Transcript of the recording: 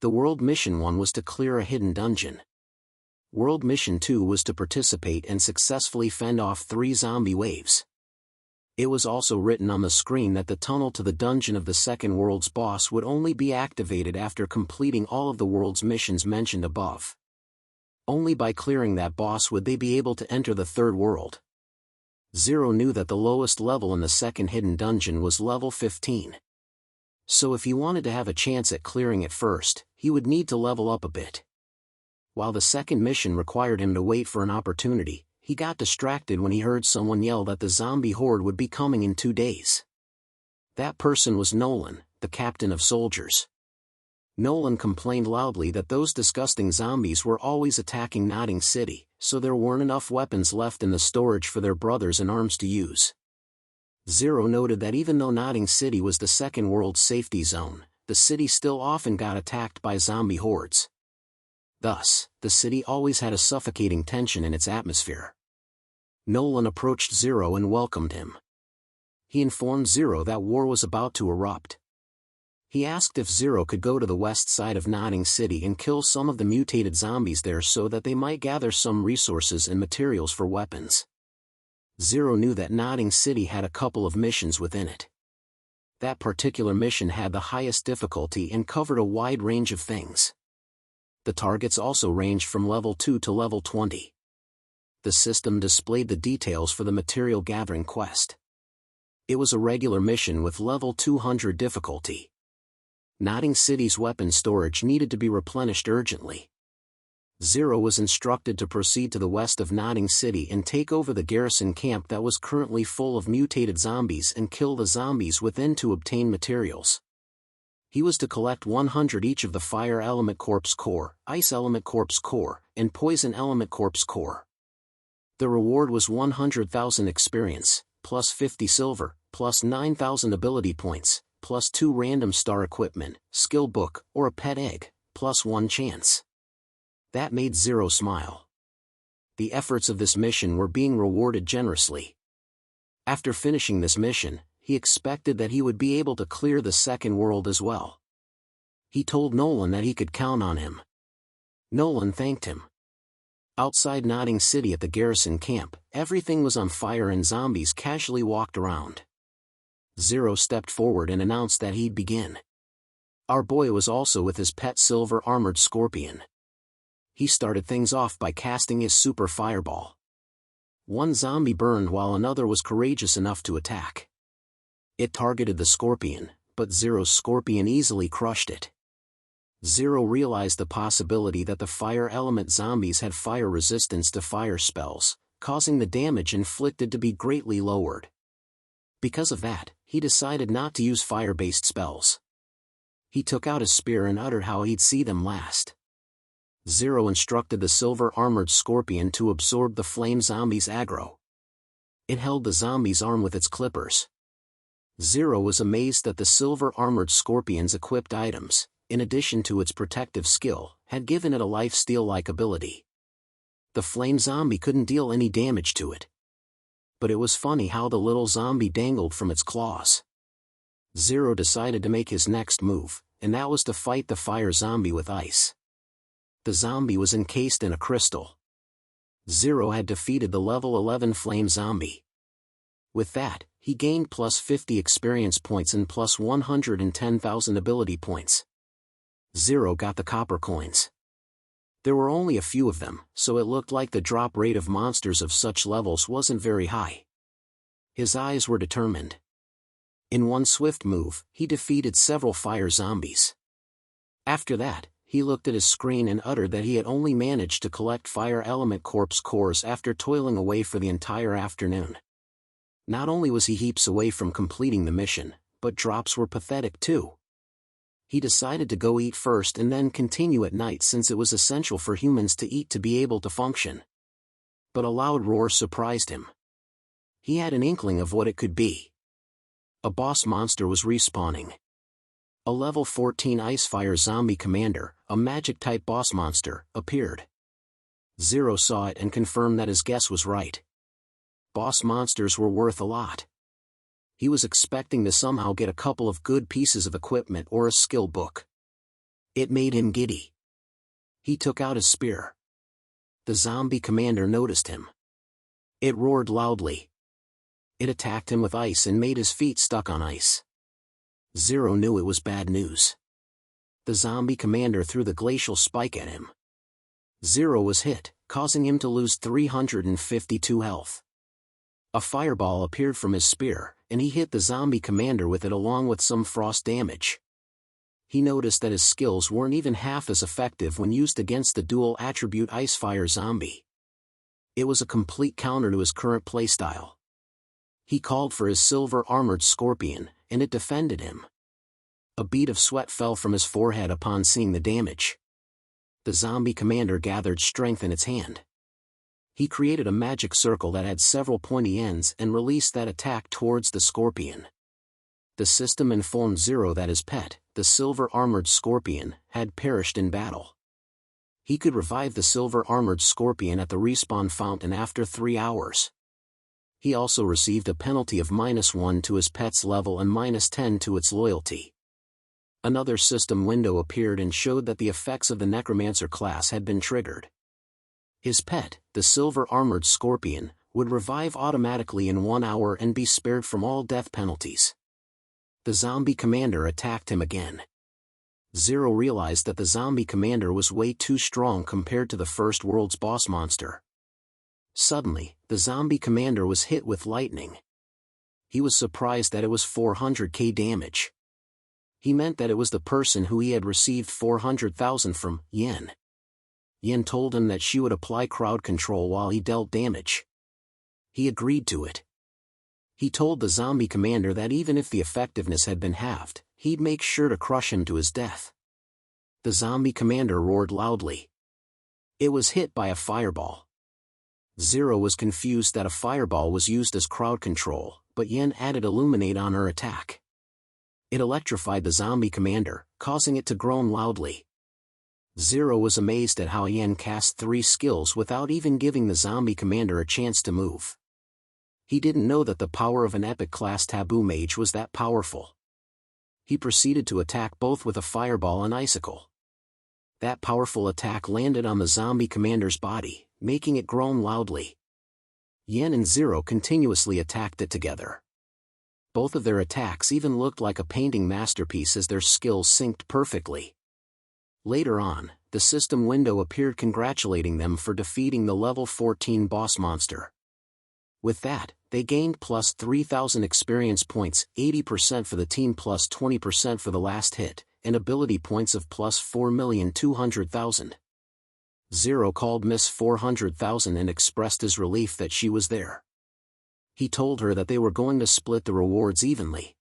The World Mission 1 was to clear a hidden dungeon. World Mission 2 was to participate and successfully fend off 3 zombie waves. It was also written on the screen that the tunnel to the dungeon of the second world's boss would only be activated after completing all of the world's missions mentioned above. Only by clearing that boss would they be able to enter the third world. Zero knew that the lowest level in the second hidden dungeon was level 15. So if he wanted to have a chance at clearing it first, he would need to level up a bit. While the second mission required him to wait for an opportunity, he got distracted when he heard someone yell that the zombie horde would be coming in 2 days. That person was Nolan, the captain of soldiers. Nolan complained loudly that those disgusting zombies were always attacking Nodding City, so there weren't enough weapons left in the storage for their brothers in arms to use. Zero noted that even though Nodding City was the second world's safety zone, the city still often got attacked by zombie hordes. Thus, the city always had a suffocating tension in its atmosphere. Nolan approached Zero and welcomed him. He informed Zero that war was about to erupt. He asked if Zero could go to the west side of Nodding City and kill some of the mutated zombies there so that they might gather some resources and materials for weapons. Zero knew that Nodding City had a couple of missions within it. That particular mission had the highest difficulty and covered a wide range of things. The targets also ranged from level 2 to level 20. The system displayed the details for the material gathering quest. It was a regular mission with level 200 difficulty. Nodding City's weapon storage needed to be replenished urgently. Zero was instructed to proceed to the west of Nodding City and take over the Garrison camp that was currently full of mutated zombies and kill the zombies within to obtain materials. He was to collect 100 each of the Fire Element Corpse Core, Ice Element Corpse Core, and Poison Element Corpse Core. The reward was 100,000 experience, plus 50 silver, plus 9,000 ability points, plus 2 random star equipment, skill book, or a pet egg, plus 1 chance. That made Zero smile. The efforts of this mission were being rewarded generously. After finishing this mission, he expected that he would be able to clear the second world as well. He told Nolan that he could count on him. Nolan thanked him. Outside Nodding City at the Garrison camp, everything was on fire and zombies casually walked around. Zero stepped forward and announced that he'd begin. Our boy was also with his pet silver-armored scorpion. He started things off by casting his super fireball. One zombie burned while another was courageous enough to attack. It targeted the scorpion, but Zero's scorpion easily crushed it. Zero realized the possibility that the fire element zombies had fire resistance to fire spells, causing the damage inflicted to be greatly lowered. Because of that, he decided not to use fire-based spells. He took out his spear and uttered how he'd see them last. Zero instructed the silver-armored scorpion to absorb the flame zombies' aggro. It held the zombie's arm with its clippers. Zero was amazed that the silver-armored scorpion's equipped items, in addition to its protective skill, had given it a lifesteal-like ability. The flame zombie couldn't deal any damage to it. But it was funny how the little zombie dangled from its claws. Zero decided to make his next move, and that was to fight the fire zombie with ice. The zombie was encased in a crystal. Zero had defeated the level 11 flame zombie. With that, he gained plus 50 experience points and plus 110,000 ability points. Zero got the copper coins. There were only a few of them, so it looked like the drop rate of monsters of such levels wasn't very high. His eyes were determined. In one swift move, he defeated several fire zombies. After that, he looked at his screen and uttered that he had only managed to collect Fire Element Corpse cores after toiling away for the entire afternoon. Not only was he heaps away from completing the mission, but drops were pathetic too. He decided to go eat first and then continue at night since it was essential for humans to eat to be able to function. But a loud roar surprised him. He had an inkling of what it could be. A boss monster was respawning. A level 14 Icefire zombie commander, a magic-type boss monster, appeared. Zero saw it and confirmed that his guess was right. Boss monsters were worth a lot. He was expecting to somehow get a couple of good pieces of equipment or a skill book. It made him giddy. He took out his spear. The zombie commander noticed him. It roared loudly. It attacked him with ice and made his feet stuck on ice. Zero knew it was bad news. The zombie commander threw the glacial spike at him. Zero was hit, causing him to lose 352 health. A fireball appeared from his spear, and he hit the zombie commander with it along with some frost damage. He noticed that his skills weren't even half as effective when used against the dual attribute Icefire zombie. It was a complete counter to his current playstyle. He called for his silver-armored scorpion, and it defended him. A bead of sweat fell from his forehead upon seeing the damage. The zombie commander gathered strength in its hand. He created a magic circle that had several pointy ends and released that attack towards the scorpion. The system informed Zero that his pet, the silver-armored scorpion, had perished in battle. He could revive the silver-armored scorpion at the respawn fountain after 3 hours. He also received a penalty of -1 to his pet's level and -10 to its loyalty. Another system window appeared and showed that the effects of the necromancer class had been triggered. His pet, the silver-armored scorpion, would revive automatically in 1 hour and be spared from all death penalties. The zombie commander attacked him again. Zero realized that the zombie commander was way too strong compared to the first world's boss monster. Suddenly, the zombie commander was hit with lightning. He was surprised that it was 400k damage. He meant that it was the person who he had received 400,000 from, Yen. Yen told him that she would apply crowd control while he dealt damage. He agreed to it. He told the zombie commander that even if the effectiveness had been halved, he'd make sure to crush him to his death. The zombie commander roared loudly. It was hit by a fireball. Zero was confused that a fireball was used as crowd control, but Yen added Illuminate on her attack. It electrified the zombie commander, causing it to groan loudly. Zero was amazed at how Yen cast 3 skills without even giving the zombie commander a chance to move. He didn't know that the power of an epic class taboo mage was that powerful. He proceeded to attack both with a fireball and icicle. That powerful attack landed on the zombie commander's body, making it groan loudly. Yen and Zero continuously attacked it together. Both of their attacks even looked like a painting masterpiece as their skills synced perfectly. Later on, the system window appeared congratulating them for defeating the level 14 boss monster. With that, they gained plus 3,000 experience points, 80% for the team plus 20% for the last hit, and ability points of plus 4,200,000. Zero called Miss 400,000 and expressed his relief that she was there. He told her that they were going to split the rewards evenly.